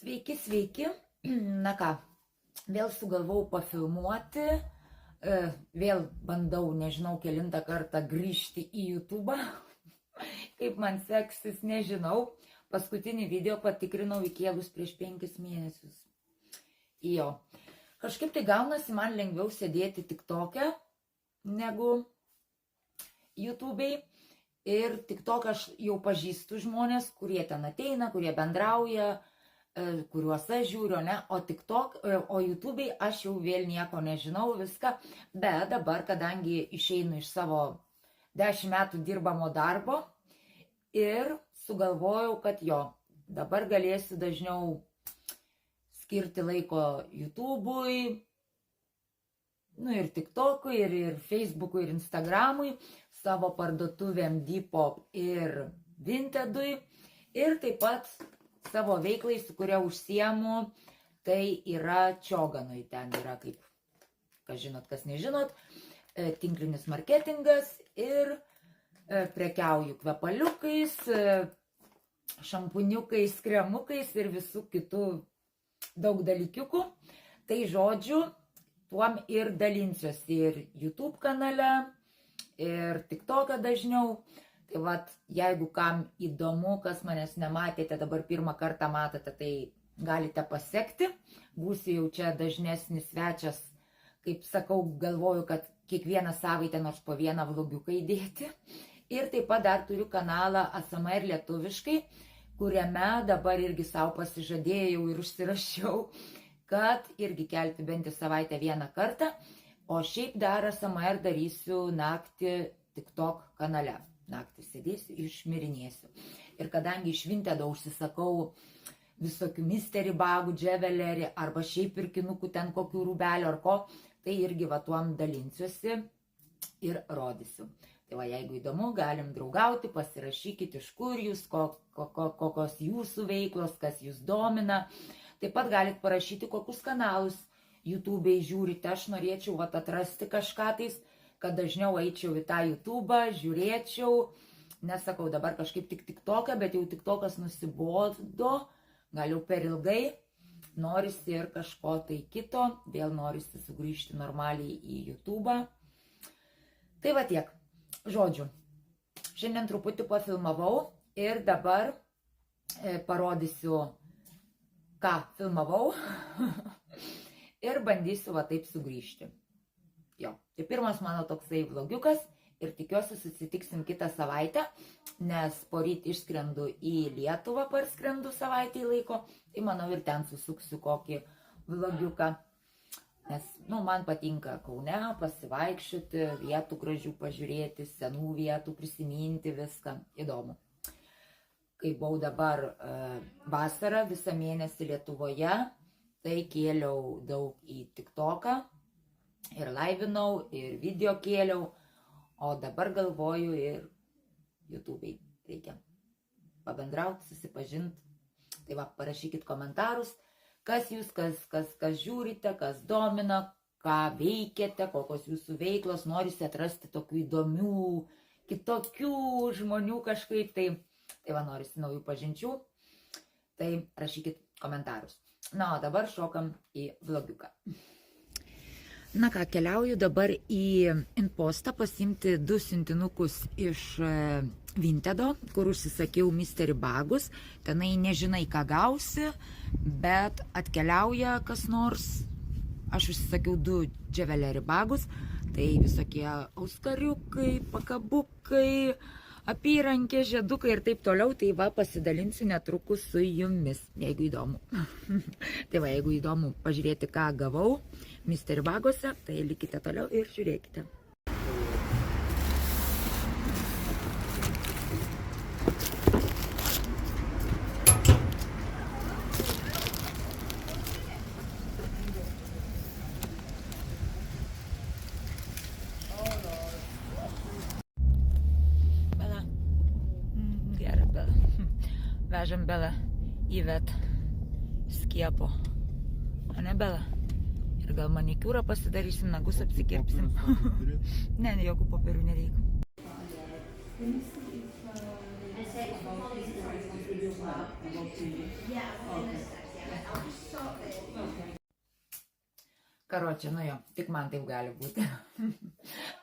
Sveiki, sveiki. Na ką, vėl sugalvojau pafilmuoti, vėl bandau, nežinau, kelintą kartą grįžti į YouTube. Kaip man seksis, nežinau. Paskutinį video patikrinau įkėlus prieš 5 mėnesius. Jo. Kažkaip tai gaunasi man lengviau sėdėti TikTok'e negu YouTube'ai. Ir TikTok aš jau pažįstu žmonės, kurie ten ateina, kurie bendrauja, kuriuos aš žiūriu, ne? O YouTube'ai aš jau vėl nieko nežinau, viską. Bet dabar, kadangi išeinu iš savo 10 metų dirbamo darbo ir sugalvojau, kad dabar galėsiu dažniau skirti laiko YouTube'ui, ir TikTok'ui, ir Facebook'ui, ir Instagram'ui, savo parduotuvėm Depop ir Vintedui, ir taip pat savo veiklai, su kuria užsiemu, tai yra Čioganui. Ten yra, kaip, kas žinot, kas nežinot, tinklinis marketingas ir prekiauju kvepaliukais, šampuniukais, kremukais ir visų kitų daug dalykiukų. Tai žodžiu, tuom ir dalinsiuosi ir YouTube kanale, ir TikTok'e dažniau. Tai vat, jeigu kam įdomu, kas manęs nematėte, dabar pirmą kartą matote, tai galite pasekti. Būsiu jau čia dažnesnis svečias, kaip sakau, galvoju, kad kiekvieną savaitę nors po vieną vlogiuką įdėti. Ir taip pat dar turiu kanalą ASMR lietuviškai, kuriame dabar irgi savo pasižadėjau ir užsirašiau, kad irgi kelti bent į savaitę vieną kartą, o šiaip dar ASMR darysiu naktį TikTok kanale. Naktį sėdėsiu, išmirinėsiu. Ir kadangi iš Vintedo užsisakau visokių mystery bagų, dževelerį, arba šiaip pirkinukų ten kokių rūbelių ar ko, tai irgi tuom dalinsiuosi ir rodysiu. Tai va, jeigu įdomu, galim draugauti, pasirašykit, iš kur jūs, kokios jūsų veiklos, kas jūs domina. Taip pat galit parašyti, kokius kanalus YouTube'ai žiūrite. Aš norėčiau atrasti kažką tais, kad dažniau eičiau į tą YouTube'ą, žiūrėčiau. Nesakau dabar kažkaip tik TikTok'e, bet jau TikTok'as nusibodo, gal jau per ilgai. Norisi ir kažko tai kito, vėl norisi sugrįžti normaliai į YouTube'ą. Tai va tiek. Žodžiu, šiandien truputį pafilmavau ir dabar parodysiu, ką filmavau ir bandysiu taip sugrįžti. Tai pirmas mano toksai vlogiukas ir tikiuosi susitiksim kitą savaitę, nes poryt išskrendu į Lietuvą, parskrendu savaitę laiko, tai manau ir ten susuksiu kokį vlogiuką. Nes, man patinka Kaune pasivaikščioti, vietų gražių pažiūrėti, senų vietų prisiminti, viską įdomu. Kai buvau dabar vasarą visą mėnesį Lietuvoje, tai kėliau daug į TikTok'ą ir laivinau, ir video kėliau, o dabar galvoju ir YouTube'ai reikia pabendrauti, susipažinti. Tai va, parašykit komentarus, kas jūs, kas žiūrite, kas domina, ką veikiate, kokios jūsų veiklos, norisi atrasti tokių įdomių, kitokių žmonių kažkaip, tai va, norisi naujų pažinčių, tai rašykit komentarus. Na, o dabar šokam į vlogiuką. Na ką, keliauju dabar į Inpostą pasiimti 2 siuntinukus iš Vintedo, kur užsisakiau mystery bagus. Tenai nežinai, ką gausi, bet atkeliauja kas nors. Aš užsisakiau 2 dževelerį bagus, tai visokie auskariukai, pakabukai, apyrankė, žiedukai ir taip toliau. Tai va, pasidalinsiu netrukus su jumis, jeigu įdomu. Tai va, jeigu įdomu pažiūrėti, ką gavau mystery baguose, tai likite toliau ir žiūrėkite. Bela. Gerai, Bela. Vežam Belą į vet skiepo. O ne, Bela? Ir gal manikiūrą pasidarysim, nagus apsikirpsim. Ne, jokių popierių nereikia. Karočią, nu jo, tik man taip gali būti.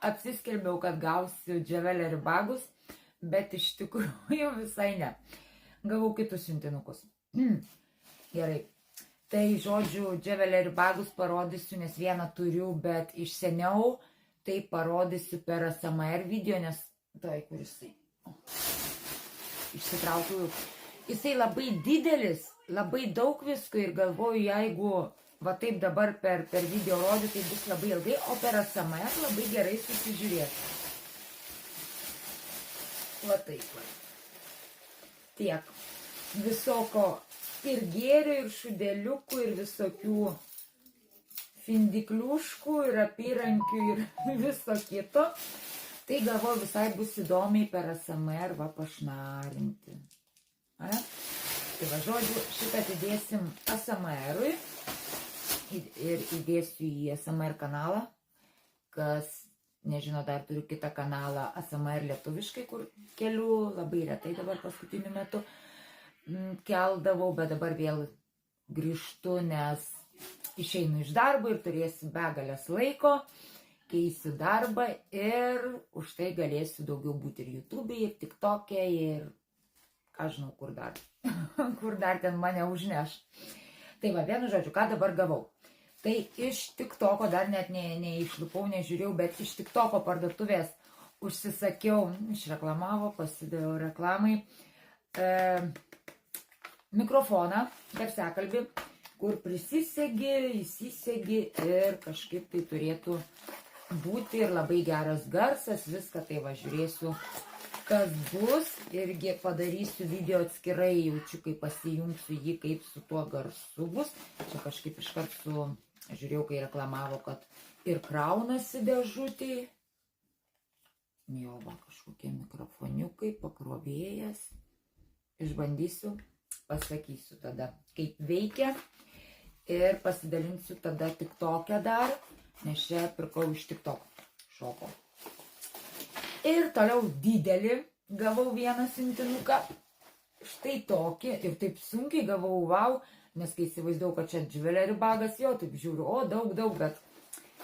Apsiskelbiau, kad gausiu dževelerį bagus, bet iš tikrųjų visai ne. Gavau kitus siuntinukus. Gerai. Tai, žodžiu, dževelerį bagus parodysiu, nes vieną turiu, bet iš seniau tai parodysiu per ASMR video, nes tai, kur jisai. Išsitraukiu. Jisai labai didelis, labai daug visko ir galvoju, jeigu va taip dabar per video rodyti, tai bus labai ilgai, o per ASMR labai gerai susižiūrėti. Va taip. Tiek. Visoko ir gėrių, ir šudeliukų, ir visokių findikliuškų, ir apyrankių, ir viso kito. Tai galvoju, visai bus įdomiai per ASMR va pašnarinti. Tai va, žodžiu, šitą atidėsim ASMR-ui. Ir įdėsiu į ASMR kanalą, kas, nežino, dar turiu kitą kanalą ASMR lietuviškai, kur keliu labai retai dabar paskutiniu metu keldavau, bet dabar vėl grįžtu, nes išeinu iš darbo ir turėsiu begalės laiko, keisiu darbą ir už tai galėsiu daugiau būti ir YouTube'e, ir TikTok'e, ir ką žinau, kur dar, kur dar ten mane užneš. Tai va, vienu žodžiu, ką dabar gavau. Tai iš TikTok'o, dar net neišlipau, nežiūrėjau, bet iš TikTok'o parduotuvės užsisakiau, išreklamavo, pasidaviau reklamai, mikrofoną, garsiakalbį, kur prisisegi, įsisegi ir kažkaip tai turėtų būti ir labai geras garsas, viską tai va žiūrėsiu, kas bus, irgi padarysiu video atskirai, jaučiu, kai pasijungsiu jį, kaip su tuo garsu bus. Čia kažkaip iškart žiūrėjau, kai reklamavo, kad ir kraunasi dėžutį. Jo, va, kažkokie mikrofoniukai, pakrovėjas. Išbandysiu, pasakysiu tada, kaip veikia. Ir pasidalinsiu tada TikTok'e dar, nes čia pirkau iš TikTok šoko. Ir toliau didelį gavau vieną siuntinuką, štai tokį, ir taip sunkiai gavau, wow, nes kai įsivaizdavau, kad čia dževelerį bagas, jo, taip žiūriu, o daug, bet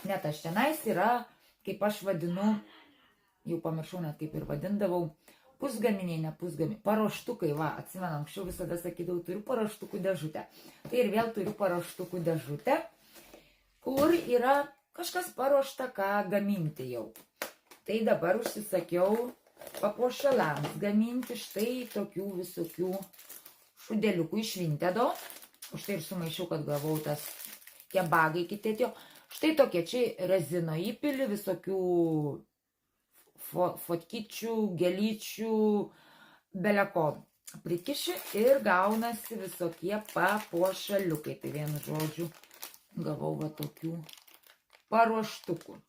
net aš tenais yra, kaip aš vadinu, jau pamiršau net kaip ir vadindavau, pusgaminiai, ne pusgaminiai, paruoštukai, va, atsimenu, anksčiau visada sakydavau, turiu paruoštukų dėžutę. Tai ir vėl turiu paruoštukų dėžutę, kur yra kažkas paruošta, ką gaminti jau. Tai dabar užsisakiau papuošalams gaminti štai tokių visokių šudeliukų iš Vintedo. Už tai ir sumaišiau, kad gavau tas kebagai kiti atėjo. Štai tokie čia rezino įpili, visokių fotkyčių, gelyčių, beleko prikiši ir gaunasi visokie papuošaliukai. Tai vienu žodžiu gavau va tokių paruoštukų.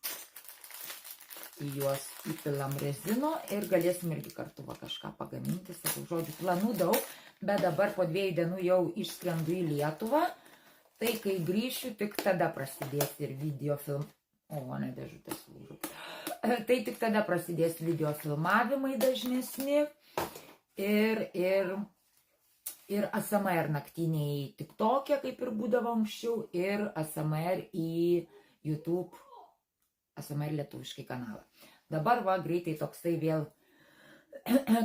Į juos įpilam rezino ir galėsim irgi kartu va kažką pagaminti. Sakau, žodžiu, planų daug, bet dabar po 2 dienų jau išskrendu į Lietuvą. Tai kai grįšiu, tik tada prasidės ir video film. O, ne, dėžutės lūžu. Tai tik tada prasidės video filmavimai dažnesni ir ASMR naktiniai TikTok'e, kaip ir būdavo anksčiau, ir ASMR į YouTube, ASMR lietuviškai kanalą. Dabar va greitai toksai vėl,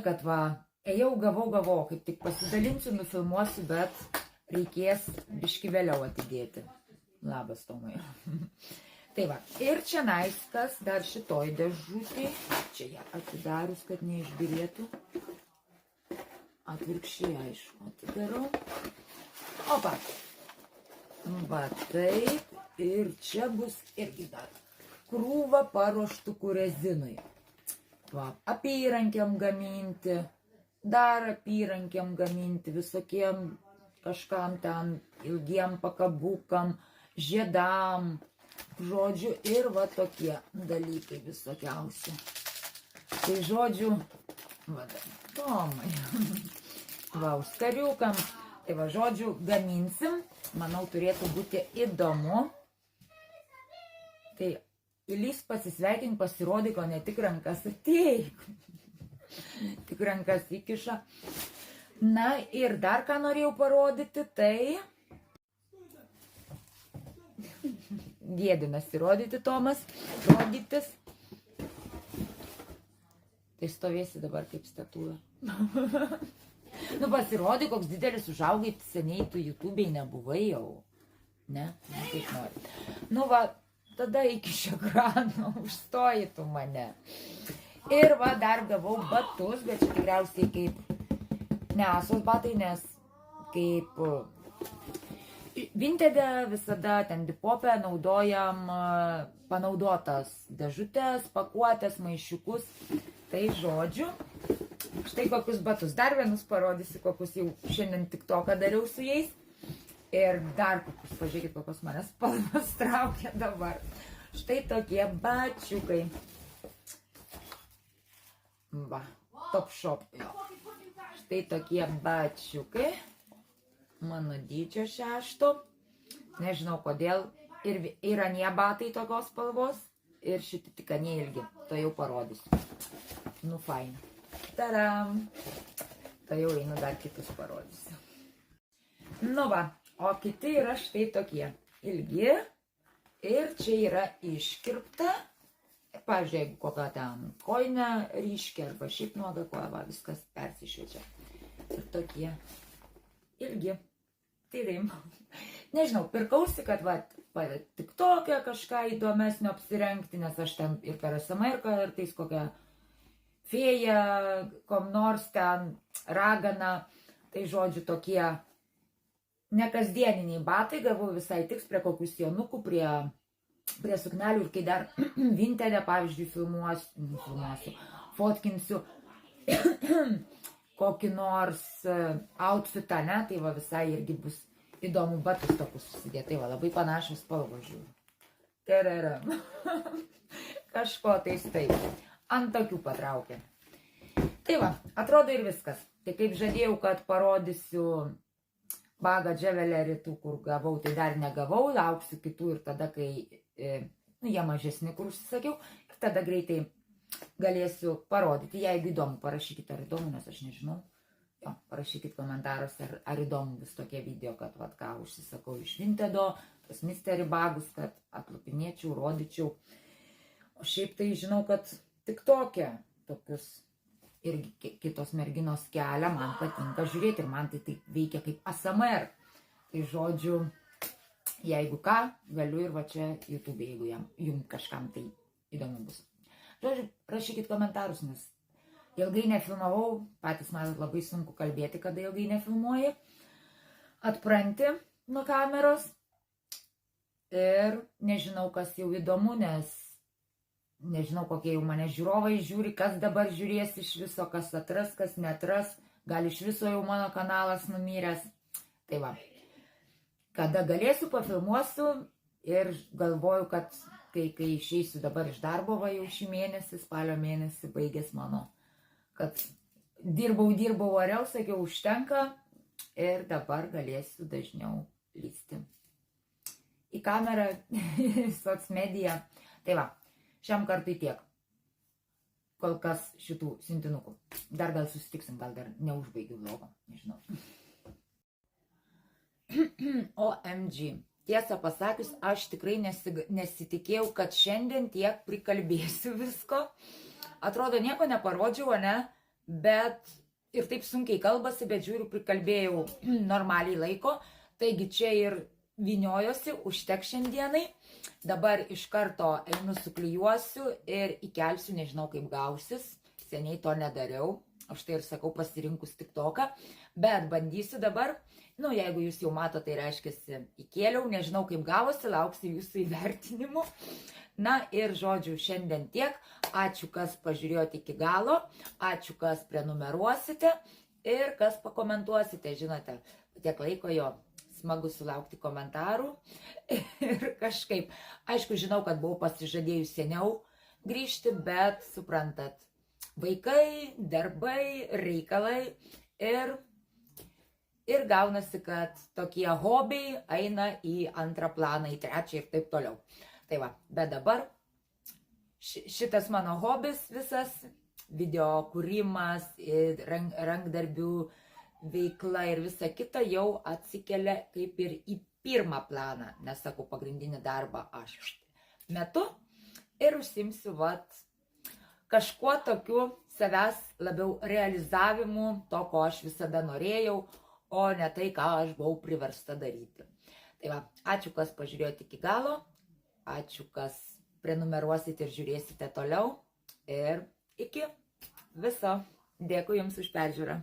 kad va, ėjau, gavau, kaip tik pasidalinsiu, nufilmuosiu, bet reikės biški vėliau atidėti. Labas, Tomai. Tai va, ir čia naiskas, dar šitoj dėžutį, čia ją atidarius, kad neišbirėtų. Atvirkščiai, aišku, atidarau. Opa. Va taip, ir čia bus irgi dar krūva paruoštukų rezinui. Va, apyrankiam gaminti, dar apyrankiam gaminti, visokiem kažkam ten ilgiem pakabukam, žiedam, žodžiu, ir va tokie dalykai visokiausi. Tai žodžiu, va, Tomai, va, užskariukam, tai va, žodžiu, gaminsim, manau, turėtų būti įdomu. Tai įlys pasisveikink, pasirodyk, o ne tik rankas ateik. Tik rankas įkiša. Na ir dar ką norėjau parodyti, tai gėdinasi rodyti Tomas, rodytis. Tai stovėsi dabar kaip statula. Nu, pasirodai, koks didelis užaugai, seniai tu YouTube'ai nebuvai jau. Ne? Kaip nori. Nu, va, tada iki šio ekrano užstoji tu mane. Ir va, dar gavau batus, bet čia tikriausiai kaip nesos batai, nes kaip Vintede visada ten Depop'e naudojam panaudotas dėžutės, pakuotės, maišiukus. Tai žodžiu, štai kokius batus. Dar vienus parodysiu, kokius jau šiandien TikToką dariau su jais. Ir dar kokius, pažiūrėkit, kokios manęs spalvos traukia dabar. Štai tokie bačiukai. Va, Top Shop. Štai tokie bačiukai. Mano dydžio 6. Nežinau kodėl. Ir anie batai tokios spalvos. Ir šiti tik anie ilgi. To jau parodysiu. Nu, fain. Taram. To jau einu dar kitus parodysiu. Nu va, o kiti yra štai tokie. Ilgi. Ir čia yra iškirpta. Pavyzdžiui, jeigu kokią ten kojinę ryškia arba šiaip nuoga koja, va, viskas persišviečia. Ir tokie ilgi. Tai taip. Nežinau, pirkausi, kad va, tik tokią kažką įdomesnio apsirengti, nes aš ten ir per SMR kartais kokią fėją, kom nors ten raganą. Tai žodžiu tokie nekasdieniniai batai, gavau visai tiks prie kokių sienukų, prie suknelių. Ir kai dar Vintede, pavyzdžiui, filmuosiu, fotkinsiu kokį nors outfitą, ne, tai va visai irgi bus įdomu batus tokius susidėti. Tai va, labai panašus spalvos žiūriu. Tararam. Kažko tais taip. Ant tokių patraukė. Tai va, atrodo ir viskas. Tai kaip žadėjau, kad parodysiu bagą dževelerį tų, kur gavau, tai dar negavau. Lauksiu kitų ir tada, kai jie mažesni, kur užsisakiau. Ir tada greitai galėsiu parodyti. Jeigu įdomu, parašykit ar įdomu, nes aš nežinau. Jo, parašykit komentaruose, ar įdomu bus tokie video, kad vat ką užsisakau iš Vintedo, tos mystery bagus, kad atlupinėčiau, rodyčiau. O šiaip tai žinau, kad tik tokia, tokius irgi kitos merginos kelia, man patinka žiūrėti ir man tai taip veikia kaip ASMR. Tai žodžiu, jeigu ką, galiu ir va čia YouTube, jeigu jums kažkam tai įdomu bus. Žodžiu, rašykit komentarus, nes ilgai nefilmavau, patys man labai sunku kalbėti, kada ilgai nefilmuoji. Atpranti nuo kameros ir nežinau, kas jau įdomu, nes nežinau, kokie jau mane žiūrovai žiūri, kas dabar žiūrės iš viso, kas atras, kas netras, gal iš viso jau mano kanalas numyręs. Tai va, kada galėsiu, pafilmuosiu ir galvoju, kad kai išeisiu dabar iš darbo, va jau šį mėnesį, spalio mėnesį baigės mano, kad dirbau, variau, sakiau, užtenka ir dabar galėsiu dažniau lysti į kamerą, į socmediją. Tai va, šiam kartui tiek. Kol kas šitų siuntinukų. Dar gal susitiksim, gal dar neužbaigiu vlogo, nežinau. OMG. Tiesą pasakius, aš tikrai nesitikėjau, kad šiandien tiek prikalbėsiu visko. Atrodo, nieko neparodžiau, ne? Bet ir taip sunkiai kalbasi, bet žiūriu, prikalbėjau normaliai laiko. Taigi čia ir vyniojosi, užtek šiandienai. Dabar iš karto einu suklijuosiu ir įkelsiu, nežinau kaip gausis. Seniai to nedariau. Aš tai ir sakau, pasirinkus TikToką. Bet bandysiu dabar. Nu, jeigu jūs jau matote, tai reiškia, įkėliau, nežinau kaip gavosi, lauksiu jūsų įvertinimų. Na ir žodžiu, šiandien tiek. Ačiū, kas pažiūrėjote iki galo. Ačiū, kas prenumeruosite ir kas pakomentuosite. Žinote, tiek laiko jo smagu sulaukti komentarų. Ir kažkaip, aišku, žinau, kad buvau pasižadėjus seniau grįžti, bet suprantat, vaikai, darbai, reikalai ir gaunasi, kad tokie hobiai eina į antrą planą, į trečią ir taip toliau. Tai va, bet dabar šitas mano hobis visas, video kūrimas, rankdarbių, veikla ir visa kita jau atsikelia kaip ir į pirmą planą, nes sakau, pagrindinį darbą aš metu ir užsimsiu kažkuo tokiu savęs labiau realizavimu, to, ko aš visada norėjau, o ne tai, ką aš buvau priversta daryti. Tai va, ačiū, kas pažiūrėjote iki galo, ačiū, kas prenumeruosite ir žiūrėsite toliau ir iki viso. Dėkui Jums už peržiūrą.